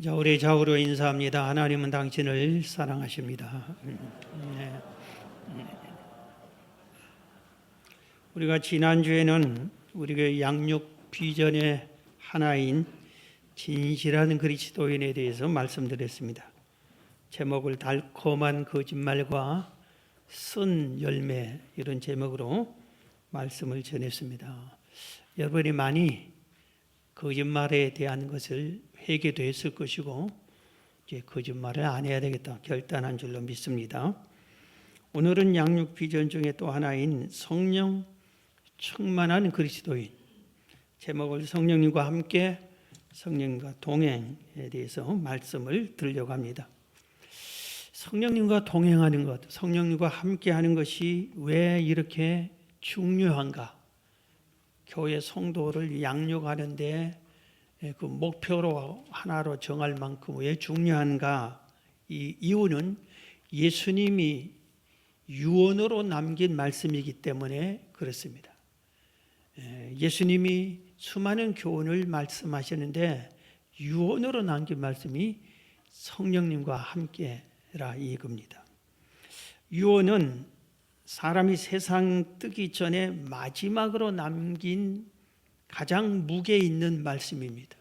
자, 우리 좌우로 인사합니다. 하나님은 당신을 사랑하십니다. 네. 우리가 지난주에는 우리가 양육 비전의 하나인 진실한 그리스도인에 대해서 말씀드렸습니다. 제목을 달콤한 거짓말과 쓴 열매, 이런 제목으로 말씀을 전했습니다. 여러분이 많이 거짓말에 대한 것을 회개됐을 것이고 이제 거짓말을 안 해야 되겠다 결단한 줄로 믿습니다. 오늘은 양육 비전 중에 또 하나인 성령 충만한 그리스도인, 제목을 성령님과 함께, 성령님과 동행에 대해서 말씀을 드리려고 합니다. 성령님과 동행하는 것, 성령님과 함께하는 것이 왜 이렇게 중요한가? 교회 성도를 양육하는데 그 목표로 하나로 정할 만큼 왜 중요한가? 이 이유는 예수님이 유언으로 남긴 말씀이기 때문에 그렇습니다. 예수님이 수많은 교훈을 말씀하시는데 유언으로 남긴 말씀이 성령님과 함께라 이겁니다. 유언은 사람이 세상 뜨기 전에 마지막으로 남긴 가장 무게 있는 말씀입니다.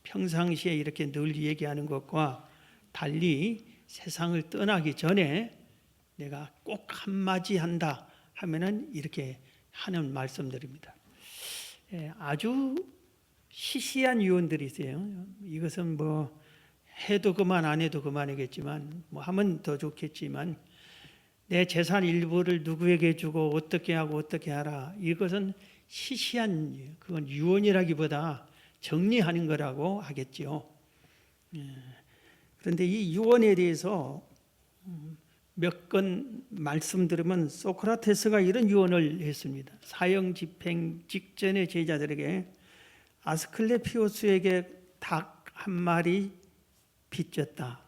평상시에 이렇게 늘 얘기하는 것과 달리 세상을 떠나기 전에 내가 꼭 한마디 한다 하면은 이렇게 하는 말씀들입니다. 아주 시시한 유언들이 있어요. 이것은 뭐 해도 그만 안 해도 그만이겠지만 뭐 하면 더 좋겠지만 내 재산 일부를 누구에게 주고 어떻게 하고 어떻게 하라, 이것은 시시한, 그건 유언이라기보다 정리하는 거라고 하겠지요. 그런데 이 유언에 대해서 몇 건 말씀드리면 소크라테스가 이런 유언을 했습니다. 사형 집행 직전에 제자들에게 아스클레피오스에게 닭 한 마리 빚졌다.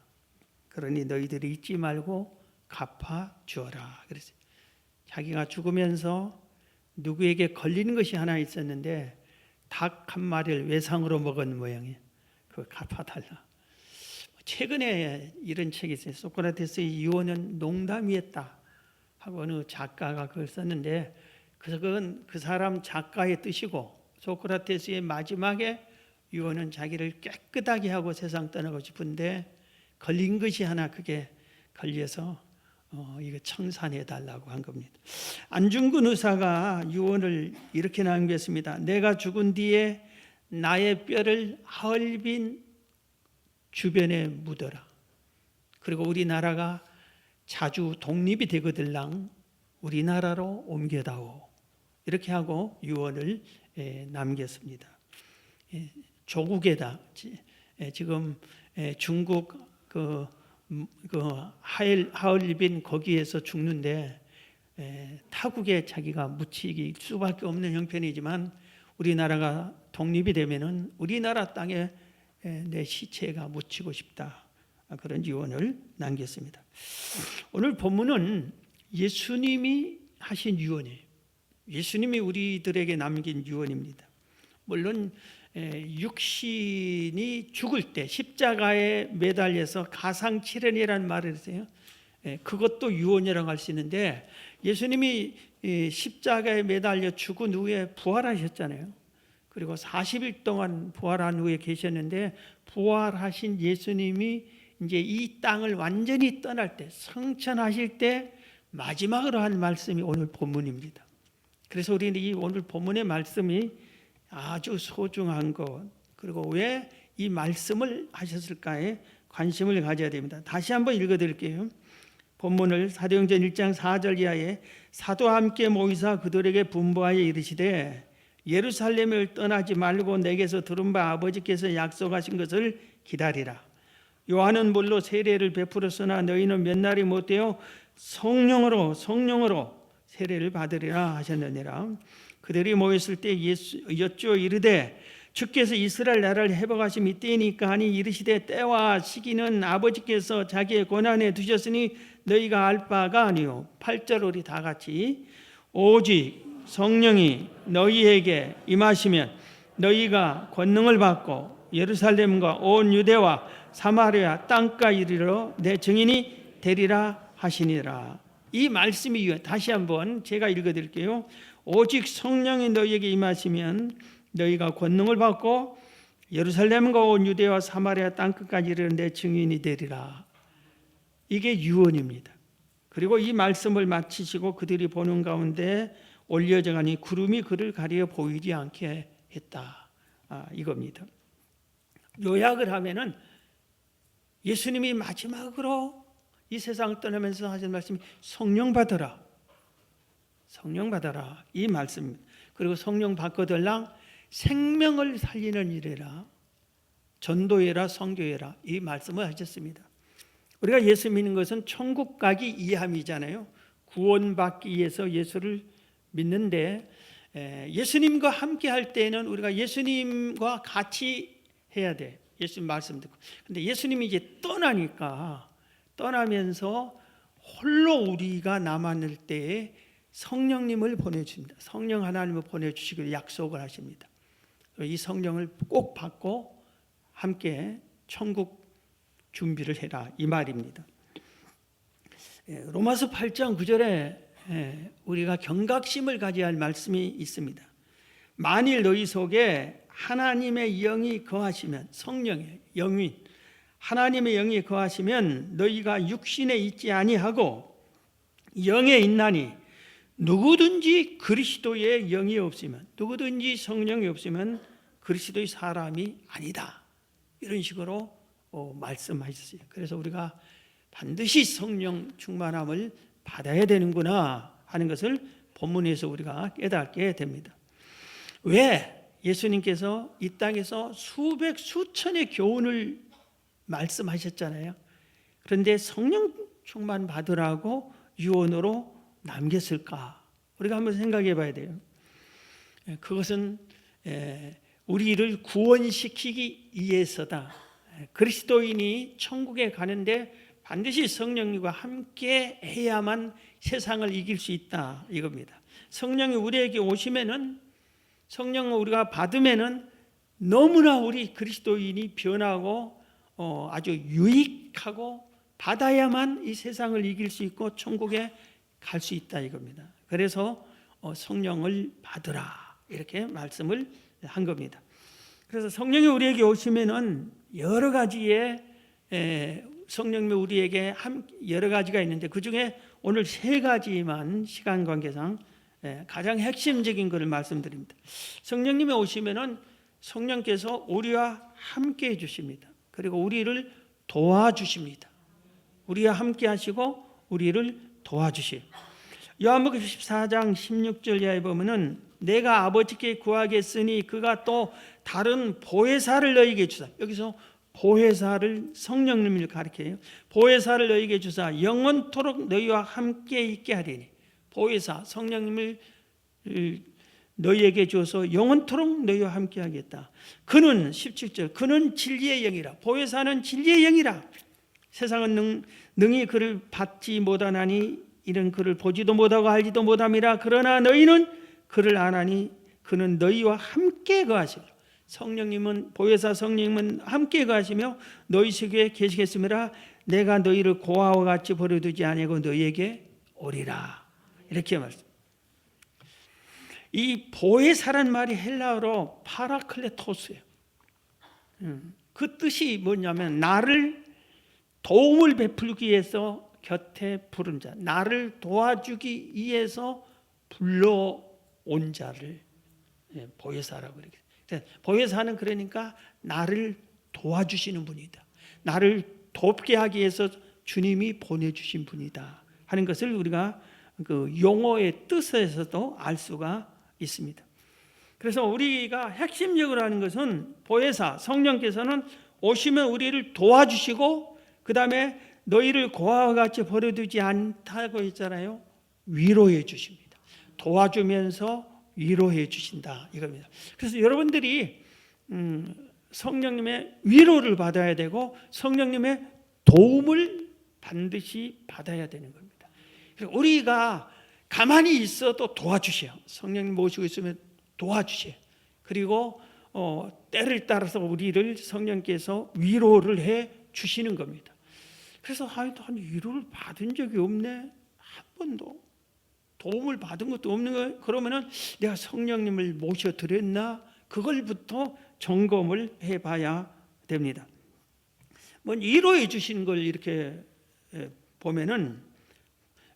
그러니 너희들이 잊지 말고 갚아 주어라. 그랬어요. 자기가 죽으면서 누구에게 걸리는 것이 하나 있었는데 닭 한 마리를 외상으로 먹은 모양이에요. 그걸 갚아달라. 최근에 이런 책이 있어요. 소크라테스의 유언은 농담이었다 하고 어느 작가가 그걸 썼는데, 그건 그 사람 작가의 뜻이고 소크라테스의 마지막에 유언은 자기를 깨끗하게 하고 세상 떠나고 싶은데 걸린 것이 하나 크게 걸려서 이거 청산해 달라고 한 겁니다. 안중근 의사가 유언을 이렇게 남겼습니다. 내가 죽은 뒤에 나의 뼈를 하얼빈 주변에 묻어라. 그리고 우리나라가 자주 독립이 되거들랑 우리나라로 옮겨다오. 이렇게 하고 유언을 남겼습니다. 조국에다 지금 중국 그 하얼빈 거기에서 죽는데 타국에 자기가 묻히기 수밖에 없는 형편이지만 우리나라가 독립이 되면은 우리나라 땅에 내 시체가 묻히고 싶다, 그런 유언을 남겼습니다. 오늘 본문은 예수님이 하신 유언이에요. 예수님이 우리들에게 남긴 유언입니다. 물론 육신이 죽을 때 십자가에 매달려서 가상칠언이라는 말을 했어요. 그것도 유언이라고 할 수 있는데 예수님이 십자가에 매달려 죽은 후에 부활하셨잖아요. 그리고 40일 동안 부활한 후에 계셨는데 부활하신 예수님이 이제 이 땅을 완전히 떠날 때, 성천하실 때 마지막으로 한 말씀이 오늘 본문입니다. 그래서 우리는 이 오늘 본문의 말씀이 아주 소중한 것, 그리고 왜 이 말씀을 하셨을까에 관심을 가져야 됩니다. 다시 한번 읽어드릴게요. 본문을 사도행전 1장 4절 이하에 사도와 함께 모이사 그들에게 분부하여 이르시되 예루살렘을 떠나지 말고 내게서 들은 바 아버지께서 약속하신 것을 기다리라. 요한은 물로 세례를 베풀었으나 너희는 몇 날이 못되어 성령으로 세례를 받으리라 하셨느니라. 그들이 모였을 때 예수 여쭈어 이르되 주께서 이스라엘 나라를 회복하심 이때이니까 하니 이르시되 때와 시기는 아버지께서 자기의 권한에 두셨으니 너희가 알 바가 아니요. 8절 우리 다 같이 오직 성령이 너희에게 임하시면 너희가 권능을 받고 예루살렘과 온 유대와 사마리아 땅까지 이르러 내 증인이 되리라 하시니라. 이 말씀이 다시 한번 제가 읽어드릴게요. 오직 성령이 너희에게 임하시면 너희가 권능을 받고 예루살렘과 온 유대와 사마리아 땅끝까지 이르러 내 증인이 되리라. 이게 유언입니다. 그리고 이 말씀을 마치시고 그들이 보는 가운데 올려져 가니 구름이 그를 가리어 보이지 않게 했다. 이겁니다. 요약을 하면은 예수님이 마지막으로 이 세상을 떠나면서 하신 말씀이 성령 받으라. 성령 받아라. 이 말씀입니다. 그리고 성령 받거들랑 생명을 살리는 일이라, 전도해라, 선교해라, 이 말씀을 하셨습니다. 우리가 예수 믿는 것은 천국 가기 이함이잖아요. 구원받기 위해서 예수를 믿는데, 예수님과 함께 할 때는 우리가 예수님과 같이 해야 돼. 예수님 말씀 듣고. 근데 예수님이 이제 떠나면서 홀로 우리가 남았을 때에 성령님을 보내주십니다. 성령 하나님을 보내주시기로 약속을 하십니다. 이 성령을 꼭 받고 함께 천국 준비를 해라, 이 말입니다. 로마서 8장 9절에 우리가 경각심을 가져야 할 말씀이 있습니다. 만일 너희 속에 하나님의 영이 거하시면, 성령의 영이, 하나님의 영이 거하시면 너희가 육신에 있지 아니하고 영에 있나니 누구든지 그리스도의 영이 없으면, 누구든지 성령이 없으면 그리스도의 사람이 아니다. 이런 식으로 말씀하셨어요. 그래서 우리가 반드시 성령 충만함을 받아야 되는구나 하는 것을 본문에서 우리가 깨닫게 됩니다. 왜 예수님께서 이 땅에서 수백 수천의 교훈을 말씀하셨잖아요. 그런데 성령 충만 받으라고 유언으로 남겼을까? 우리가 한번 생각해 봐야 돼요. 그것은 우리를 구원시키기 위해서다. 그리스도인이 천국에 가는데 반드시 성령님과 함께 해야만 세상을 이길 수 있다, 이겁니다. 성령이 우리에게 오시면은, 성령을 우리가 받으면은 너무나 우리 그리스도인이 변하고 아주 유익하고 받아야만 이 세상을 이길 수 있고 천국에 갈 수 있다, 이겁니다. 그래서 성령을 받으라, 이렇게 말씀을 한 겁니다. 그래서 성령이 우리에게 오시면은 여러 가지의 성령이 우리에게 여러 가지가 있는데 그 중에 오늘 세 가지만 시간 관계상 가장 핵심적인 것을 말씀드립니다. 성령님이 오시면은 성령께서 우리와 함께 해주십니다. 그리고 우리를 도와주십니다. 우리와 함께 하시고 우리를 도와주시요. 요한복음 14장 16절 이하에 보면은 내가 아버지께 구하겠으니 그가 또 다른 보혜사를 너희에게 주사. 여기서 보혜사를 성령님을 가리켜요. 보혜사를 너희에게 주사 영원토록 너희와 함께 있게 하리니. 보혜사 성령님을 너희에게 줘서 영원토록 너희와 함께 하겠다. 그는 17절 그는 진리의 영이라. 보혜사는 진리의 영이라. 세상은 능히 그를 받지 못하나니 이는 그를 보지도 못하고 알지도 못함이라. 그러나 너희는 그를 아나니 그는 너희와 함께 거하시리라. 성령님은, 보혜사 성령님은 함께 거하시며 너희 속에 계시겠음이라. 내가 너희를 고아와 같이 버려두지 아니하고 너희에게 오리라. 이렇게 말씀. 이 보혜사란 말이 헬라어로 파라클레토스예요. 그 뜻이 뭐냐면 나를 도움을 베풀기 위해서 곁에 부른 자, 나를 도와주기 위해서 불러온 자를 보혜사라고 그러겠어요. 보혜사는 그러니까 나를 도와주시는 분이다. 나를 돕게 하기 위해서 주님이 보내주신 분이다 하는 것을 우리가 그 용어의 뜻에서도 알 수가 있습니다. 그래서 우리가 핵심적으로 하는 것은 보혜사 성령께서는 오시면 우리를 도와주시고 그 다음에 너희를 고아와 같이 버려두지 않다고 했잖아요. 위로해 주십니다. 도와주면서 위로해 주신다, 이겁니다. 그래서 여러분들이 성령님의 위로를 받아야 되고 성령님의 도움을 반드시 받아야 되는 겁니다. 우리가 가만히 있어도 도와주셔요. 성령님 모시고 있으면 도와주셔요. 그리고 때를 따라서 우리를 성령께서 위로를 해 주시는 겁니다. 그래서 한 위로를 받은 적이 없네, 한 번도 도움을 받은 것도 없는 거예요. 그러면은 내가 성령님을 모셔 드렸나, 그걸부터 점검을 해봐야 됩니다. 뭐 위로해 주시는 걸 이렇게 보면은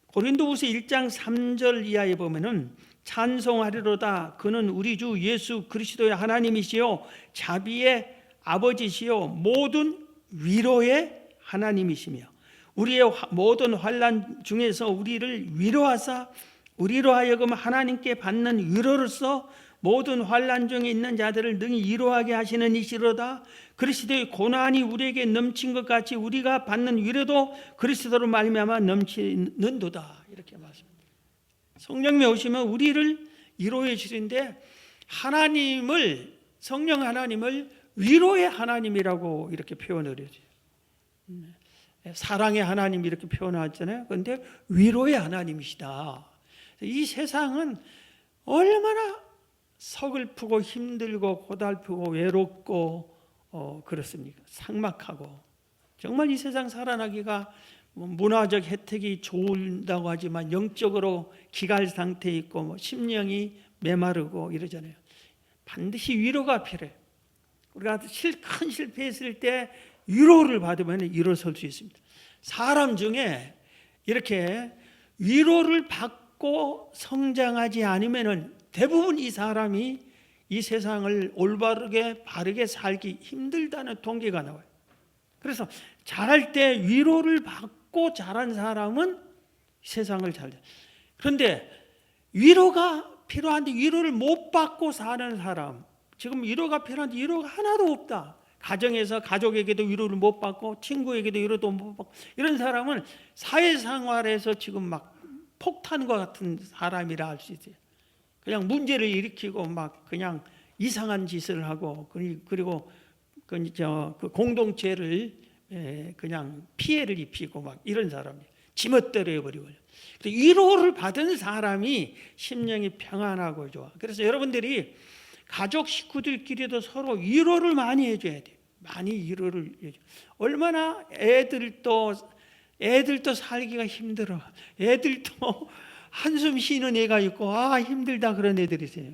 고린도후서 1장 3절 이하에 보면은 찬송하리로다 그는 우리 주 예수 그리스도의 하나님이시요 자비의 아버지시요 모든 위로의 하나님이시며 우리의 모든 환난 중에서 우리를 위로하사 우리로 하여금 하나님께 받는 위로로서 모든 환난 중에 있는 자들을 능히 위로하게 하시는 이시로다. 그리스도의 고난이 우리에게 넘친 것 같이 우리가 받는 위로도 그리스도로 말미암아 넘치는도다. 이렇게 말씀합니다. 성령님이 오시면 우리를 위로해 주시는데, 하나님을, 성령 하나님을 위로의 하나님이라고 이렇게 표현을 해요. 사랑의 하나님 이렇게 표현하잖아요. 그런데 위로의 하나님이시다. 이 세상은 얼마나 서글프고 힘들고 고달프고 외롭고 그렇습니까? 삭막하고. 정말 이 세상 살아나기가 문화적 혜택이 좋다고 하지만 영적으로 기갈 상태에 있고 심령이 메마르고 이러잖아요. 반드시 위로가 필요해요. 우리가 큰 실패했을 때 위로를 받으면 일어설 수 있습니다. 사람 중에 이렇게 위로를 받고 성장하지 않으면 대부분 이 사람이 이 세상을 올바르게 바르게 살기 힘들다는 통계가 나와요. 그래서 자랄 때 위로를 받고 자란 사람은 세상을 잘 돼. 그런데 위로가 필요한데 위로를 못 받고 사는 사람, 지금 위로가 필요한데 위로가 하나도 없다. 가정에서 가족에게도 위로를 못 받고 친구에게도 위로도 못 받고 이런 사람은 사회생활에서 지금 막 폭탄과 같은 사람이라 할 수 있어요. 그냥 문제를 일으키고 막 그냥 이상한 짓을 하고 그리고 그 공동체를 그냥 피해를 입히고 막 이런 사람이 지멋대로 해버리고. 위로를 받은 사람이 심령이 평안하고 좋아. 그래서 여러분들이 가족 식구들끼리도 서로 위로를 많이 해줘야 돼요. 많이 위로를 해줘. 얼마나 애들도 살기가 힘들어. 애들도 한숨 쉬는 애가 있고 힘들다 그런 애들이 있어요.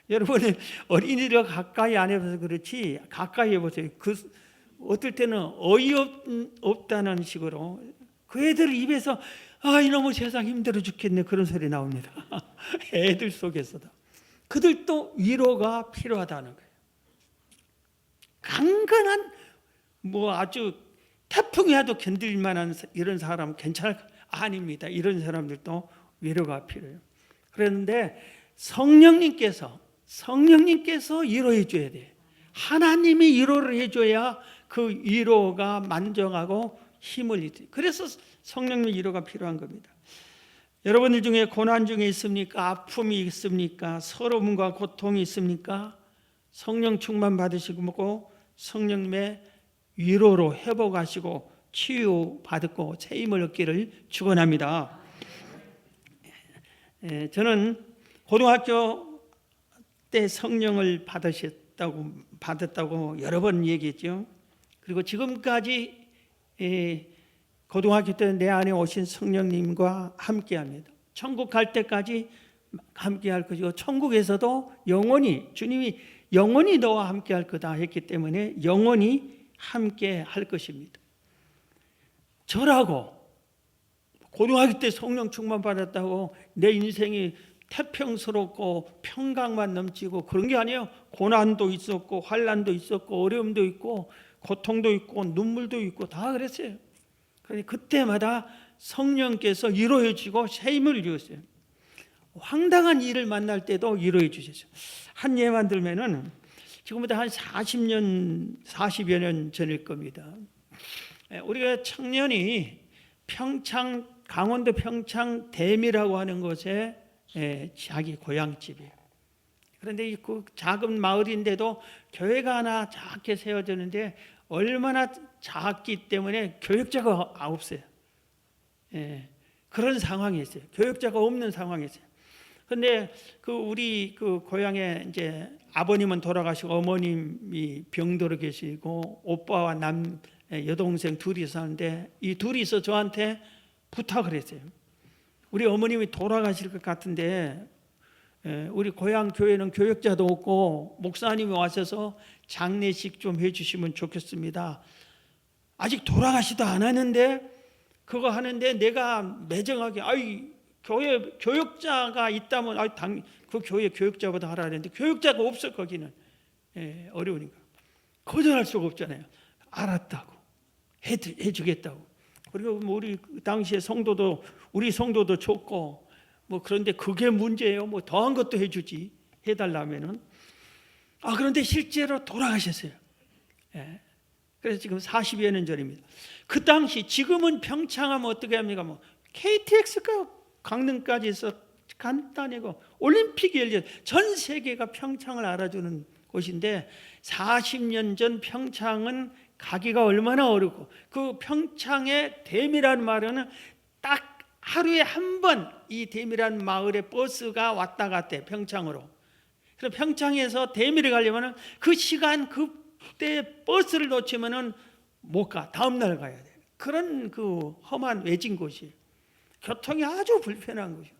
여러분 어린이를 가까이 안 해봐서 그렇지 가까이 해보세요. 어떨 때는 어이없다는 식으로 그 애들 입에서 이놈의 세상 힘들어 죽겠네 그런 소리 나옵니다. 애들 속에서도. 그들도 위로가 필요하다는 거예요. 강건한 아주 태풍이 와도 견딜 만한 이런 사람 괜찮을까? 아닙니다. 이런 사람들도 위로가 필요해요. 그런데 성령님께서 위로해 줘야 돼요. 하나님이 위로를 해줘야 그 위로가 만정하고 힘을 잃어요. 그래서 성령님 위로가 필요한 겁니다. 여러분들 중에 고난 중에 있습니까? 아픔이 있습니까? 서러움과 고통이 있습니까? 성령 충만 받으시고 성령님의 위로로 회복하시고 치유받고 새 힘을 얻기를 축원합니다. 저는 고등학교 때 성령을 받았다고 여러 번 얘기했죠. 그리고 지금까지 고등학교 때 내 안에 오신 성령님과 함께합니다. 천국 갈 때까지 함께할 것이고 천국에서도 영원히 주님이 영원히 너와 함께할 거다 했기 때문에 영원히 함께할 것입니다. 저라고 고등학교 때 성령 충만 받았다고 내 인생이 태평스럽고 평강만 넘치고 그런 게 아니에요. 고난도 있었고 환난도 있었고 어려움도 있고 고통도 있고 눈물도 있고 다 그랬어요. 그런데 그때마다 성령께서 위로해 주시고 새 힘을 주셨어요. 황당한 일을 만날 때도 위로해 주셨어요. 한 예만 들면은 지금부터 한 40여 년 전일 겁니다. 우리가 청년이 강원도 평창 대미라고 하는 곳에 자기 고향집이에요. 그런데 그 작은 마을인데도 교회가 하나 작게 세워졌는데 얼마나 작기 때문에 교역자가 없어요. 그런 상황이 있어요. 교역자가 없는 상황이 있어요. 근데 그 우리 그 고향에 이제 아버님은 돌아가시고 어머님이 병들어 계시고 오빠와 여동생 둘이 사는데 이 둘이서 저한테 부탁을 했어요. 우리 어머님이 돌아가실 것 같은데 우리 고향 교회는 교역자도 없고 목사님이 와셔서 장례식 좀 해주시면 좋겠습니다. 아직 돌아가시도 않았는데 그거 하는데 내가 매정하게 교회 교역자가 있다면 그 교회 교역자보다 하라 했는데 교역자가 없어. 거기는 어려우니까 거절할 수가 없잖아요. 알았다고 해주겠다고. 그리고 우리 당시에 우리 성도도 좋고 뭐 그런데 그게 문제예요. 뭐 더한 것도 해주지 해달라면은. 그런데 실제로 돌아가셨어요. 그래서 지금 40여 년 전입니다. 그 당시 지금은 평창하면 어떻게 합니까? 뭐 KTX가 강릉까지 있어 간단하고 올림픽이 열려 전 세계가 평창을 알아주는 곳인데 40년 전 평창은 가기가 얼마나 어렵고 그 평창의 댐이라는 말은 딱 하루에 한 번 이 댐이라는 마을에 버스가 왔다 갔대 평창으로. 그래서 평창에서 댐이를 가려면 그 시간 그때 버스를 놓치면은 못 가. 다음 날 가야 돼. 그런 그 험한 외진 곳이에요. 교통이 아주 불편한 곳이에요.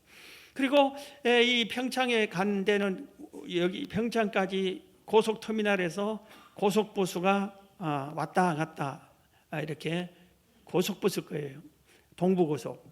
그리고 이 평창에 가는 데는 여기 평창까지 고속터미널에서 고속버스가 왔다 갔다 이렇게 고속버스 거예요. 동부고속.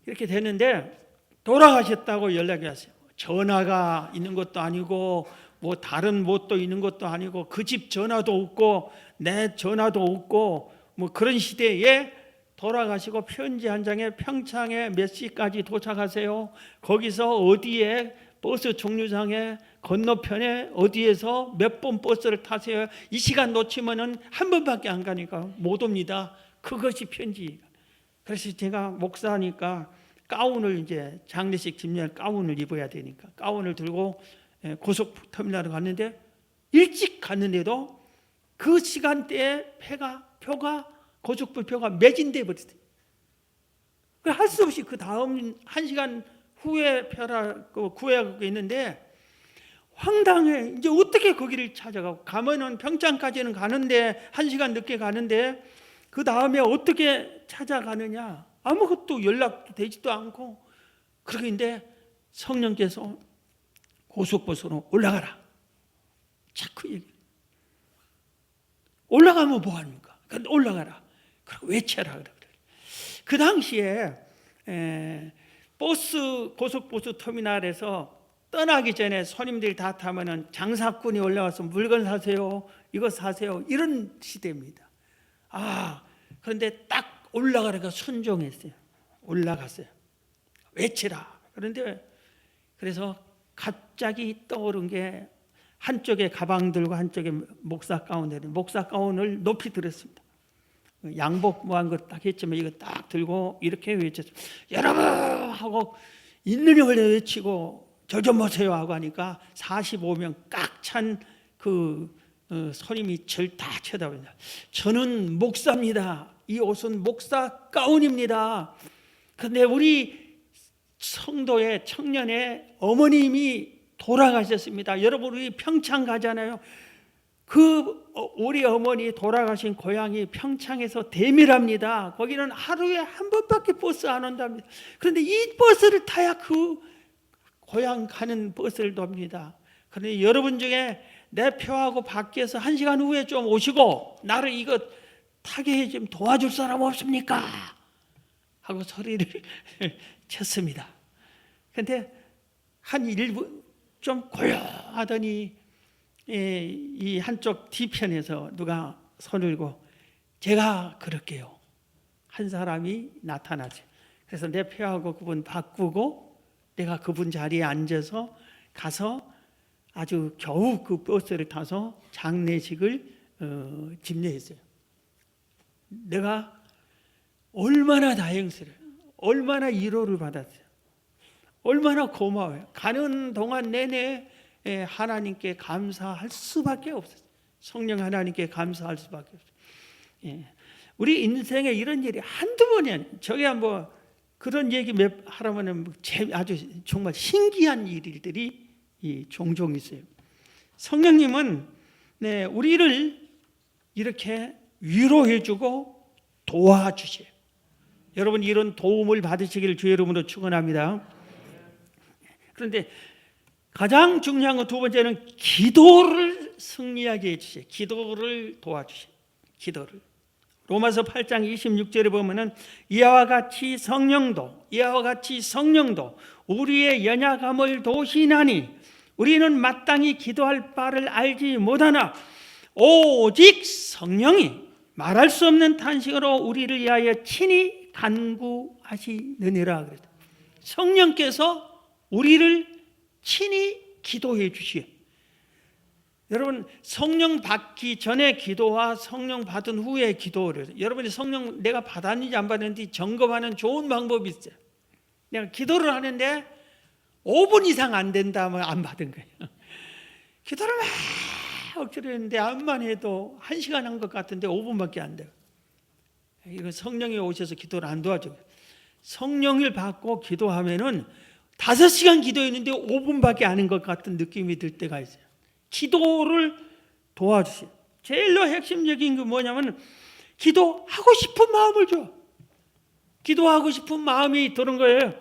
이렇게 됐는데 돌아가셨다고 연락이 왔어요. 전화가 있는 것도 아니고 뭐 다른 뭣도 있는 것도 아니고 그 집 전화도 없고 내 전화도 없고 뭐 그런 시대에 돌아가시고 편지 한 장에 평창에 몇 시까지 도착하세요. 거기서 어디에 버스 정류장에 건너편에 어디에서 몇 번 버스를 타세요. 이 시간 놓치면은 한 번밖에 안 가니까 못 옵니다. 그것이 편지. 그래서 제가 목사니까 가운을 이제 장례식 집례 가운을 입어야 되니까 가운을 들고 고속터미널에 갔는데 일찍 갔는데도 그 시간대에 표가 고속버스표가 매진돼 버렸어요. 할 수 없이 그 다음 1시간 후에 표라고 구해하고 있는데 황당해. 이제 어떻게 거기를 찾아가고 가면은 평창까지는 가는데 1시간 늦게 가는데 그 다음에 어떻게 찾아가느냐. 아무것도 연락도 되지도 않고 그러는데 성령께서 고속버스로 올라가라. 자꾸 얘기해. 올라가면 뭐합니까? 올라가라. 그리고 외쳐라. 그래. 그 당시에 고속버스 터미널에서 떠나기 전에 손님들이 다 타면은 장사꾼이 올라와서 물건 사세요. 이거 사세요. 이런 시대입니다. 그런데 딱 올라가니까 순종했어요. 올라갔어요. 외치라. 그래서 갑자기 떠오른 게 한쪽에 가방 들고 한쪽에 목사 가운 내린 목사 가운을 높이 들었습니다. 양복 모한 거 딱 했지만 이거 딱 들고 이렇게 외쳤어요. 여러분 하고 있는 힘을 외치고 저 좀 보세요 하고 하니까 45명 꽉 찬 그 손님이 절 다 쳐다봅니다. 저는 목사입니다. 이 옷은 목사 가운입니다. 그런데 우리 성도의 청년의 어머님이 돌아가셨습니다. 여러분 우리 평창 가잖아요. 우리 어머니 돌아가신 고향이 평창에서 대밀합니다. 거기는 하루에 한 번밖에 버스 안 온답니다. 그런데 이 버스를 타야 그 고향 가는 버스를 돕니다. 그런데 여러분 중에 내 표하고 밖에서 1시간 후에 좀 오시고 나를 이거 타게 좀 도와줄 사람 없습니까? 하고 소리를 쳤습니다. 그런데 한 1분 좀 고요하더니 이 한쪽 뒤편에서 누가 손을 들고 제가 그럴게요. 한 사람이 나타나죠. 그래서 내 표하고 그분 바꾸고 내가 그분 자리에 앉아서 가서 아주 겨우 그 버스를 타서 장례식을 집례했어요. 내가 얼마나 다행스러워요. 얼마나 위로를 받았어요. 얼마나 고마워요. 가는 동안 내내 하나님께 감사할 수밖에 없었어요. 성령 하나님께 감사할 수밖에 없어요. 우리 인생에 이런 일이 한두 번이 아니에요. 저게 뭐 그런 얘기 몇 하라면 아주 정말 신기한 일들이 종종 있어요. 성령님은 우리를 이렇게 위로해주고 도와주세요. 여러분 이런 도움을 받으시기를 주의 이름으로 축원합니다. 그런데 가장 중요한 건 두 번째는 기도를 승리하게 해주세요. 기도를 도와주세요. 기도를. 로마서 8장 26절에 보면은 이와 같이 성령도 우리의 연약함을 도시나니 우리는 마땅히 기도할 바를 알지 못하나 오직 성령이 말할 수 없는 탄식으로 우리를 위하여 친히 간구하시느니라. 그랬다. 성령께서 우리를 친히 기도해 주시오. 여러분 성령 받기 전에 기도와 성령 받은 후에 기도를, 여러분이 성령 내가 받았는지 안 받았는지 점검하는 좋은 방법이 있어요. 내가 기도를 하는데 5분 이상 안 된다면 안 받은 거예요. 기도를 막 억지로 했는데 암만 해도 1시간 한 것 같은데 5분밖에 안 돼요. 이건 성령이 오셔서 기도를 안 도와줘요. 성령을 받고 기도하면은 5시간 기도했는데 5분밖에 안 한 것 같은 느낌이 들 때가 있어요. 기도를 도와주세요. 제일로 핵심적인 게 뭐냐면 기도하고 싶은 마음을 줘. 기도하고 싶은 마음이 드는 거예요.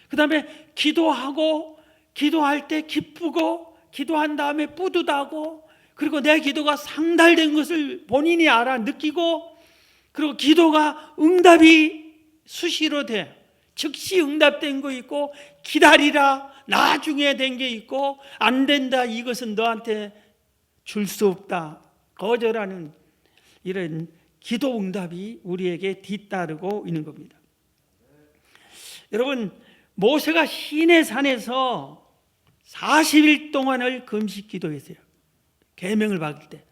그 다음에 기도할 때 기쁘고 기도한 다음에 뿌듯하고 그리고 내 기도가 상달된 것을 본인이 알아 느끼고 그리고 기도가 응답이 수시로 돼. 즉시 응답된 거 있고 기다리라 나중에 된 게 있고 안 된다 이것은 너한테 줄 수 없다 거절하는 이런 기도 응답이 우리에게 뒤따르고 있는 겁니다. 여러분 모세가 시내산에서 40일 동안을 금식 기도했어요. 계명을 받을 때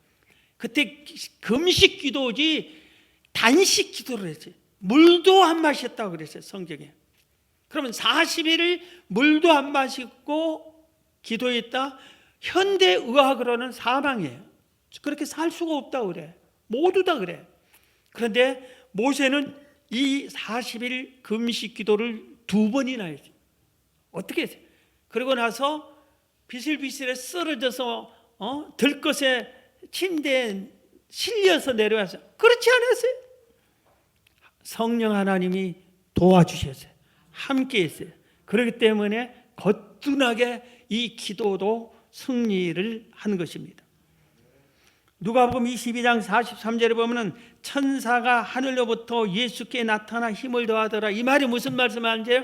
그때 금식 기도지 단식 기도를 했어요. 물도 안 마셨다고 그랬어요. 성경에. 그러면 40일을 물도 안 마시고 기도했다. 현대 의학으로는 사망이에요. 그렇게 살 수가 없다고 그래. 모두 다 그래. 그런데 모세는 이 40일 금식 기도를 2번이나 했어요. 어떻게 했어요? 그러고 나서 비실비실에 쓰러져서 들것에 침대에 실려서 내려와서 그렇지 않았어요? 성령 하나님이 도와주셨어요. 함께 했어요. 그렇기 때문에 거뜬하게 이 기도도 승리를 한 것입니다. 누가복음 22장 43절에 보면은 천사가 하늘로부터 예수께 나타나 힘을 더하더라. 이 말이 무슨 말씀인지요?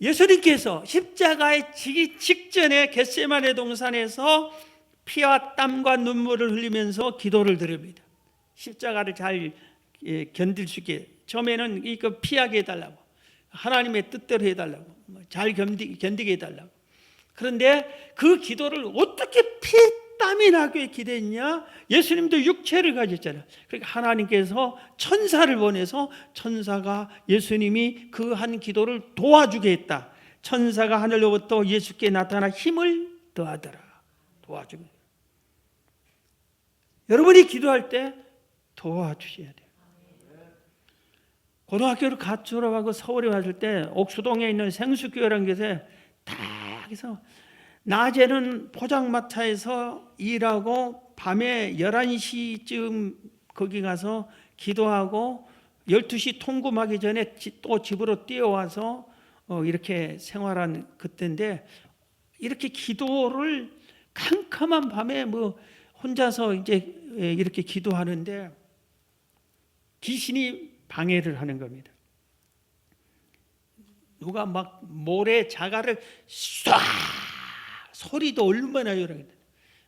예수님께서 십자가에 지기 직전에 겟세마네 동산에서 피와 땀과 눈물을 흘리면서 기도를 드립니다. 십자가를 잘 견딜 수 있게 처음에는 이거 피하게 해달라고 하나님의 뜻대로 해달라고 잘 견디게 해달라고. 그런데 그 기도를 어떻게 피땀이 나게 기도했냐? 예수님도 육체를 가졌잖아요. 그러니까 하나님께서 천사를 보내서 천사가 예수님이 그 한 기도를 도와주게 했다. 천사가 하늘로부터 예수께 나타나 힘을 더하더라. 도와주게. 여러분이 기도할 때 도와주셔야 돼요. 고등학교를 갓 졸업하고 서울에 왔을 때 옥수동에 있는 생수교회라는 곳에 딱 해서 낮에는 포장마차에서 일하고 밤에 11시쯤 거기 가서 기도하고 12시 통금하기 전에 또 집으로 뛰어와서 이렇게 생활한 그때인데 이렇게 기도를 캄캄한 밤에 혼자서 이제 이렇게 기도하는데 귀신이 방해를 하는 겁니다. 누가 막 모래 자갈을 쏴 소리도 얼마나 요란해.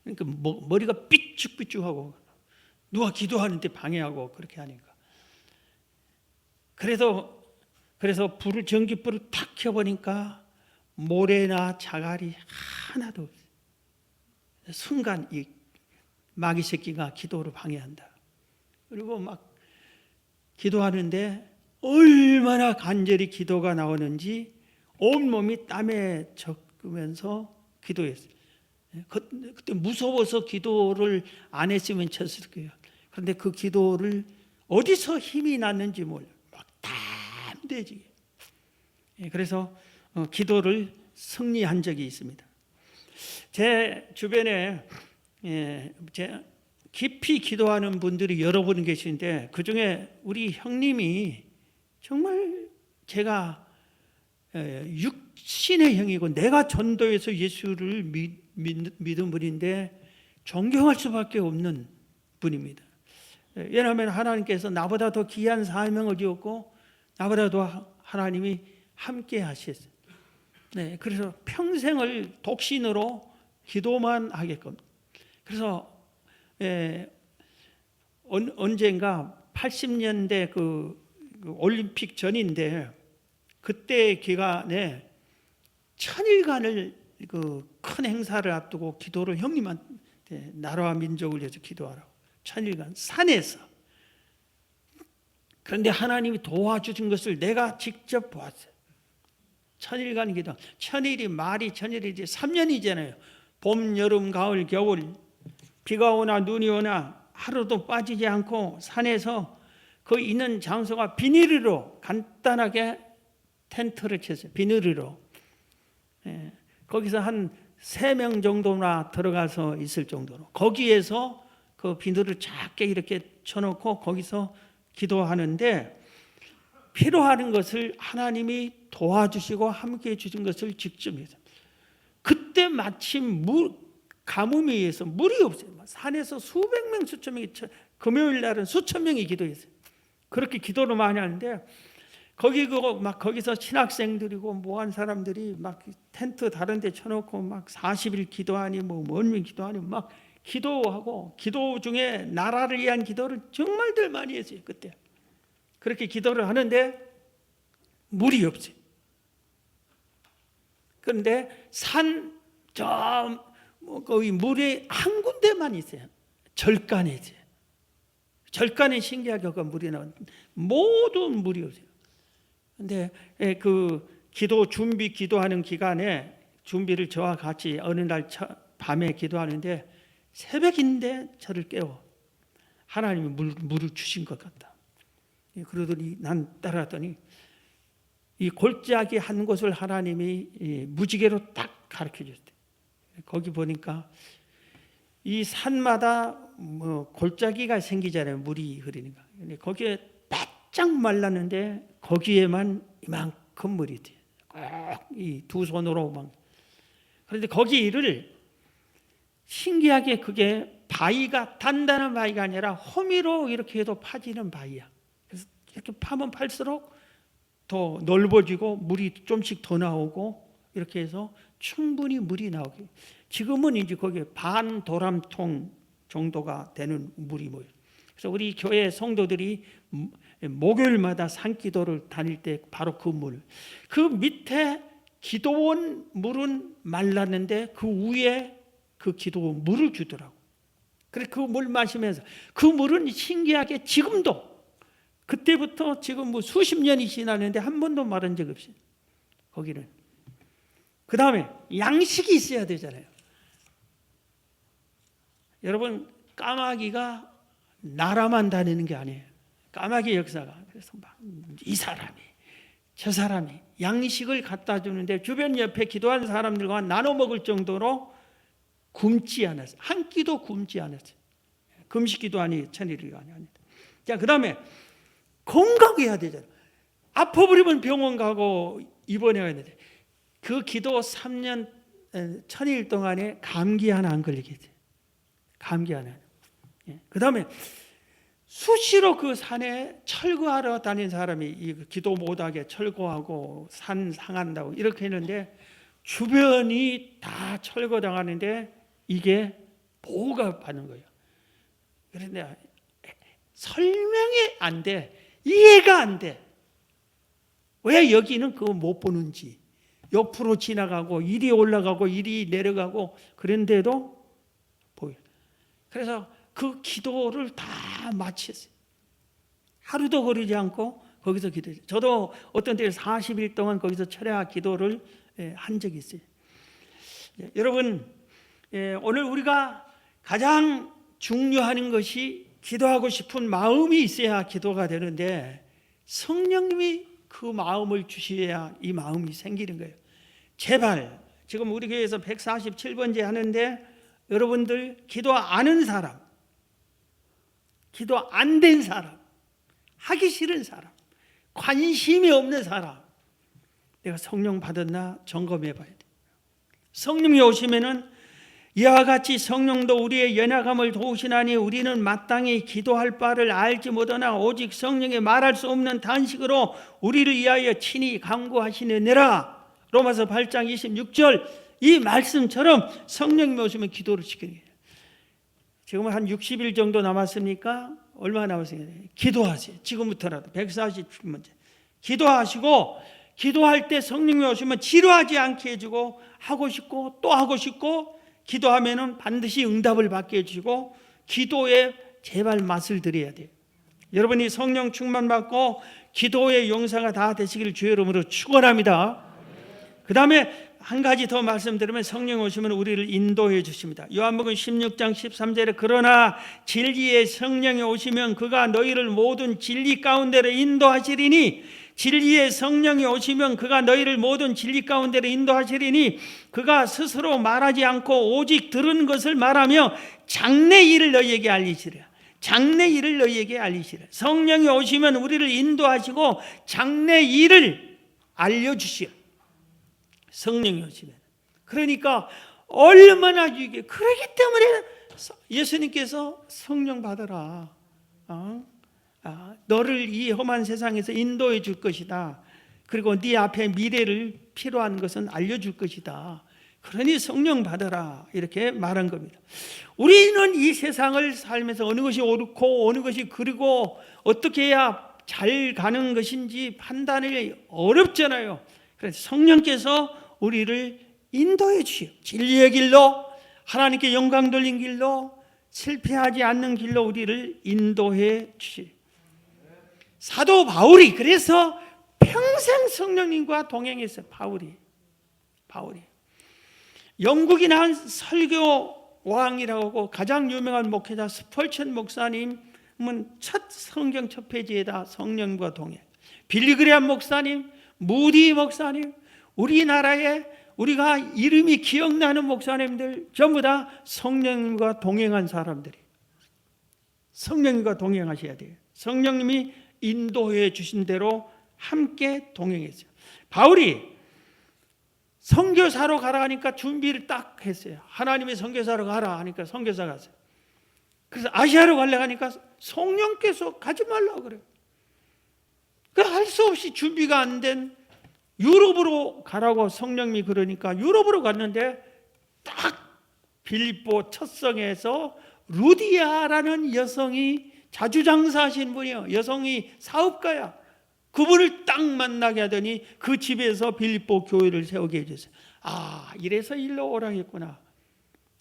그러니까 머리가 삐죽삐죽하고 누가 기도하는데 방해하고 그렇게 하니까. 그래서 전기불을 탁 켜보니까 모래나 자갈이 하나도 없어요. 순간 이 마귀 새끼가 기도를 방해한다. 그리고 막 기도하는데 얼마나 간절히 기도가 나오는지 온몸이 땀에 젖으면서 기도했어요. 그때 무서워서 기도를 안 했으면 쳤을 거예요. 그런데 그 기도를 어디서 힘이 났는지 몰라요. 막 땀대지. 그래서 기도를 승리한 적이 있습니다. 제 주변에 깊이 기도하는 분들이 여러 분 계신데, 그 중에 우리 형님이 정말 제가 육신의 형이고 내가 전도해서 예수를 믿은 분인데 존경할 수밖에 없는 분입니다. 왜냐하면 하나님께서 나보다 더 귀한 사명을 주었고 나보다도 하나님이 함께 하셨어요. 그래서 평생을 독신으로 기도만 하게끔. 그래서 언젠가 80년대 그 올림픽 전인데, 그때 기간에 천일간을 그 큰 행사를 앞두고 기도를 형님한테 나라와 민족을 위해서 기도하라고, 천일간 산에서. 그런데 하나님이 도와주신 것을 내가 직접 보았어요. 천일간 기도. 천일이 말이 천일이지 3년이잖아요. 봄, 여름, 가을, 겨울, 비가 오나 눈이 오나 하루도 빠지지 않고 산에서 그 있는 장소가 비닐으로 간단하게 텐트를 쳤어요. 비닐으로. 거기서 한 3명 정도나 들어가서 있을 정도로, 거기에서 그 비닐을 작게 이렇게 쳐놓고 거기서 기도하는데, 필요한 것을 하나님이 도와주시고 함께해 주신 것을 직접 해서, 그때 마침 가뭄에 의해서 물이 없어요. 산에서 수백 명, 수천 명이, 금요일 날은 수천 명이 기도했어요. 그렇게 기도를 많이 하는데, 거기서 신학생들이고 뭐한 사람들이 막 텐트 다른 데 쳐놓고 막 40일 기도하니 원민 기도하니 막 기도하고, 기도 중에 나라를 위한 기도를 정말들 많이 했어요. 그때 그렇게 기도를 하는데 물이 없어요. 그런데 거기 물이 한 군데만 있어요. 절간에 있어요. 절간에 신기하게 그 물이 나오는데 모든 물이 없어요. 근데 그 기도하는 기간에 준비를 저와 같이 어느 날 밤에 기도하는데, 새벽인데 저를 깨워 하나님이 물을 주신 것 같다. 그러더니 난 따라하더니 이 골짜기 한 곳을 하나님이 무지개로 딱 가르쳐 줬대. 거기 보니까 이 산마다 골짜기가 생기잖아요. 물이 흐르니까. 근데 거기에 바짝 말랐는데 거기에만 이만큼 물이 돼요. 꼭 이 두 손으로만. 그런데 거기를 신기하게, 그게 바위가 단단한 바위가 아니라 호미로 이렇게 해도 파지는 바위야. 그래서 이렇게 파면 팔수록 더 넓어지고 물이 좀씩 더 나오고, 이렇게 해서 충분히 물이 나오게. 지금은 이제 거기에 반 도람통 정도가 되는 물이 모여요. 그래서 우리 교회 성도들이 목요일마다 산기도를 다닐 때 바로 그 밑에 기도원 물은 말랐는데 그 위에 그 기도원 물을 주더라고. 그래서 그 물 마시면서, 그 물은 신기하게 지금도, 그때부터 지금 수십 년이 지났는데 한 번도 마른 적 없어요. 거기는. 그 다음에 양식이 있어야 되잖아요. 여러분, 까마귀가 나라만 다니는 게 아니에요. 까마귀 역사가. 그래서 막 이 사람이 저 사람이 양식을 갖다 주는데 주변 옆에 기도하는 사람들과 나눠 먹을 정도로 굶지 않았어요. 한 끼도 굶지 않았어요. 금식기도 아니, 천일기도 아니. 자, 그 다음에 건강해야 되잖아요. 아파버리면 병원 가고 입원해야 되는데, 그 기도 3년, 1000일 동안에 감기 하나 안 걸리게 돼요. 감기 하나. 그 다음에 수시로 그 산에 철거하러 다닌 사람이 기도 못하게 철거하고 산 상한다고 이렇게 했는데, 주변이 다 철거당하는데 이게 보호가 받는 거예요. 그런데 설명이 안 돼. 이해가 안 돼. 왜 여기는 그거 못 보는지. 옆으로 지나가고 이리 올라가고 이리 내려가고 그런데도 보여요. 그래서 그 기도를 다 마쳤어요. 하루도 거르지 않고 거기서 기도했어요. 저도 어떤 때에 40일 동안 거기서 철야 기도를 한 적이 있어요. 여러분, 오늘 우리가 가장 중요한 것이 기도하고 싶은 마음이 있어야 기도가 되는데, 성령님이 그 마음을 주셔야 이 마음이 생기는 거예요. 제발, 지금 우리 교회에서 147번째 하는데 여러분들 기도 안 하는 사람, 기도 안 된 사람, 하기 싫은 사람, 관심이 없는 사람, 내가 성령 받았나 점검해 봐야 돼. 성령이 오시면은 이와 같이 성령도 우리의 연약함을 도우시나니 우리는 마땅히 기도할 바를 알지 못하나 오직 성령의 말할 수 없는 단식으로 우리를 위하여 친히 간구하시느니라. 로마서 8장 26절 이 말씀처럼 성령이 오시면 기도를 시키는 거예요. 지금 한 60일 정도 남았습니까? 얼마 남았습니까? 기도하세요. 지금부터라도 147번째 기도하시고, 기도할 때 성령이 오시면 지루하지 않게 해주고, 하고 싶고 또 하고 싶고, 기도하면은 반드시 응답을 받게 해주시고, 기도에 제발 맛을 들여야 돼요. 여러분이 성령 충만 받고 기도의 용사가 다 되시기를 주의 이름으로 축원합니다. 그 다음에 한 가지 더 말씀드리면, 성령 오시면 우리를 인도해 주십니다. 요한복음 16장 13절에 그러나 진리의 성령이 오시면 그가 너희를 모든 진리 가운데로 인도하시리니, 진리의 성령이 오시면 그가 너희를 모든 진리 가운데로 인도하시리니 그가 스스로 말하지 않고 오직 들은 것을 말하며 장래 일을 너희에게 알리시리라. 장래 일을 너희에게 알리시리라. 성령이 오시면 우리를 인도하시고 장래 일을 알려주시오. 성령이 오시면. 그러니까 얼마나 유익해. 그렇기 때문에 예수님께서 성령 받아라. 너를 이 험한 세상에서 인도해 줄 것이다. 그리고 네 앞에 미래를 필요한 것은 알려줄 것이다. 그러니 성령 받아라. 이렇게 말한 겁니다. 우리는 이 세상을 살면서 어느 것이 옳고 어느 것이 그리고 어떻게 해야 잘 가는 것인지 판단이 어렵잖아요. 그래서 성령께서 우리를 인도해 주시오. 진리의 길로, 하나님께 영광 돌린 길로, 실패하지 않는 길로 우리를 인도해 주시오. 사도 바울이 그래서 평생 성령님과 동행했어요. 바울이 영국이 난 설교 왕이라고 하고 가장 유명한 목회자 스펄천 목사님은 첫 성경 첫 페이지에다 성령과 동행. 빌리 그레함 목사님, 무디 목사님, 우리나라에 우리가 이름이 기억나는 목사님들 전부 다 성령님과 동행한 사람들이. 성령님과 동행하셔야 돼요. 성령님이 인도해 주신 대로 함께 동행했어요. 바울이 선교사로 가라 하니까 준비를 딱 했어요. 하나님이 선교사로 가라 하니까 선교사 갔어요. 그래서 아시아로 가려고 하니까 성령께서 가지 말라고 그래요. 할 수 없이 준비가 안 된 유럽으로 가라고 성령님이 그러니까 유럽으로 갔는데 딱 빌립보 첫 성에서 루디아라는 여성이 자주장사하신 분이요. 여성이 사업가야. 그분을 딱 만나게 하더니 그 집에서 빌립보 교회를 세우게 해줬어요. 이래서 일로 오라겠구나.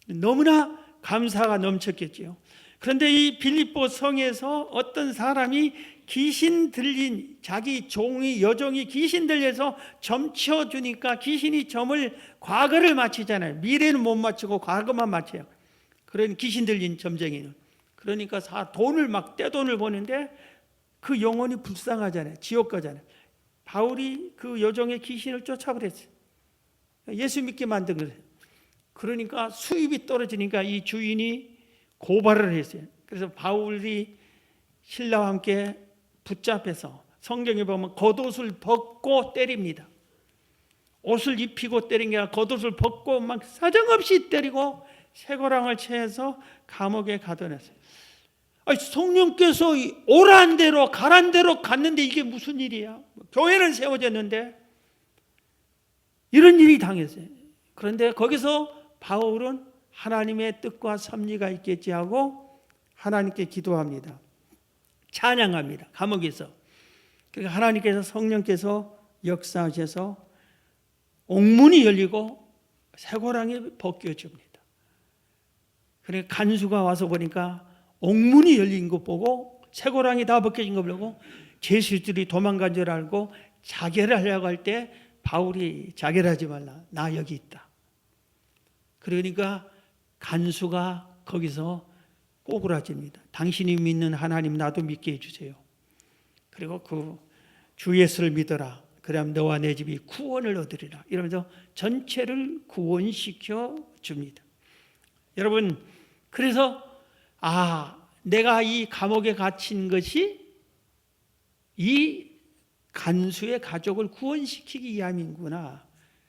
너무나 감사가 넘쳤겠지요. 그런데 이 빌립보 성에서 어떤 사람이 귀신 들린 자기 종이 여종이 귀신 들려서 점 치워주니까 귀신이 점을 과거를 맞히잖아요. 미래는 못 맞추고 과거만 맞춰요. 그런 귀신 들린 점쟁이는. 그러니까 돈을 막 떼돈을 버는데 그 영혼이 불쌍하잖아요. 지옥 가잖아요. 바울이 그 여종의 귀신을 쫓아버렸어요. 예수 믿게 만든 거예요. 그러니까 수입이 떨어지니까 이 주인이 고발을 했어요. 그래서 바울이 신라와 함께 붙잡혀서 성경에 보면 겉옷을 벗고 때립니다. 옷을 입히고 때린 게 아니라 겉옷을 벗고 막 사정없이 때리고 쇠고랑을 채해서 감옥에 가둬놨어요. 성령께서 오란 대로 가란 대로 갔는데 이게 무슨 일이야? 교회는 세워졌는데 이런 일이 당했어요. 그런데 거기서 바울은 하나님의 뜻과 섭리가 있겠지 하고 하나님께 기도합니다. 찬양합니다. 감옥에서. 그러니까 하나님께서 성령께서 역사하셔서 옥문이 열리고 쇠고랑이 벗겨집니다. 그러니까 간수가 와서 보니까 옥문이 열린 것 보고 쇠고랑이 다 벗겨진 거 보고 죄수들이 도망간 줄 알고 자결을 하려고 할 때 바울이 자결하지 말라. 나 여기 있다. 그러니까 간수가 거기서 꼬꾸라집니다. 당신이 믿는 하나님 나도 믿게 해주세요. 그리고 그 주 예수를 믿어라. 그럼 너와 내 집이 구원을 얻으리라. 이러면서 전체를 구원시켜 줍니다. 여러분, 그래서 내가 이 감옥에 갇힌 것이 이 간수의 가족을 구원시키기 위함이구나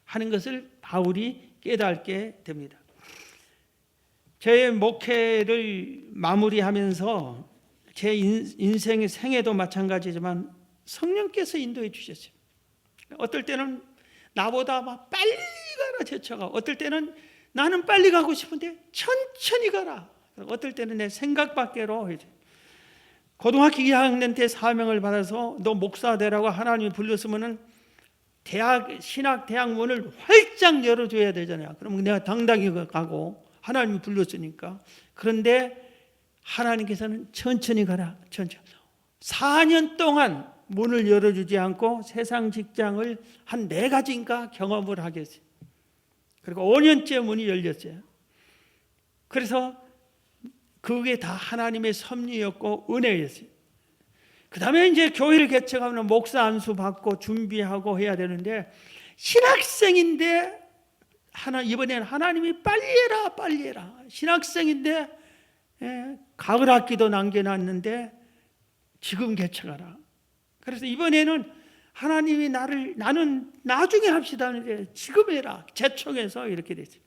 하는 것을 바울이 깨닫게 됩니다. 제 목회를 마무리하면서 제 인생의 생애도 마찬가지지만 성령께서 인도해 주셨어요. 어떨 때는 나보다 막 빨리 가라 제쳐가, 어떨 때는 나는 빨리 가고 싶은데 천천히 가라, 어떨 때는 내 생각 밖으로. 고등학교 2학년 때 사명을 받아서 너 목사 되라고 하나님이 불렀으면은 신학 대학 문을 활짝 열어줘야 되잖아요. 그러면 내가 당당히 가고 하나님이 불렀으니까. 그런데 하나님께서는 천천히 가라, 천천히. 4년 동안 문을 열어주지 않고 세상 직장을 한 4가지인가 경험을 하게 했어요. 그리고 5년째 문이 열렸어요. 그래서 그게 다 하나님의 섭리였고 은혜였어요. 그 다음에 이제 교회를 개척하면 목사 안수 받고 준비하고 해야 되는데, 신학생인데 이번에는 하나님이 빨리 해라 빨리 해라. 신학생인데 가을 학기도 남겨놨는데 지금 개척하라. 그래서 이번에는 하나님이 나는 나중에 합시다 하는데 지금 해라, 재촉해서 이렇게 됐어요.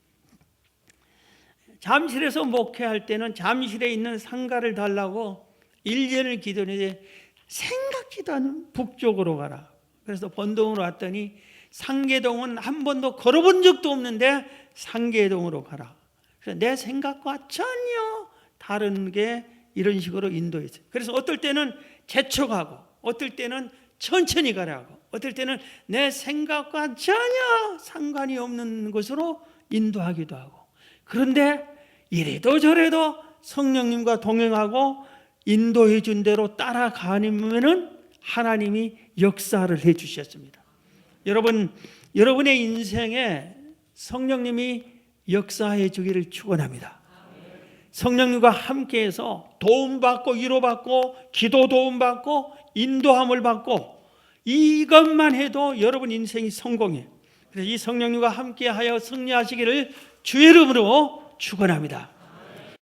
잠실에서 목회할 때는 잠실에 있는 상가를 달라고 1년을 기도했는데 생각지도 않은 북쪽으로 가라. 그래서 본동으로 왔더니 상계동은 한 번도 걸어본 적도 없는데 상계동으로 가라. 그래서 내 생각과 전혀 다른 게 이런 식으로 인도했어요. 그래서 어떨 때는 재촉하고, 어떨 때는 천천히 가라고, 어떨 때는 내 생각과 전혀 상관이 없는 곳으로 인도하기도 하고. 그런데 이래도 저래도 성령님과 동행하고 인도해 준 대로 따라가면은 하나님이 역사를 해 주셨습니다. 여러분, 여러분의 인생에 성령님이 역사해 주기를 축원합니다. 성령님과 함께해서 도움받고 위로받고 기도 도움받고 인도함을 받고, 이것만 해도 여러분 인생이 성공해요. 그래서 이 성령님과 함께하여 승리하시기를 주의 이름으로 축원합니다.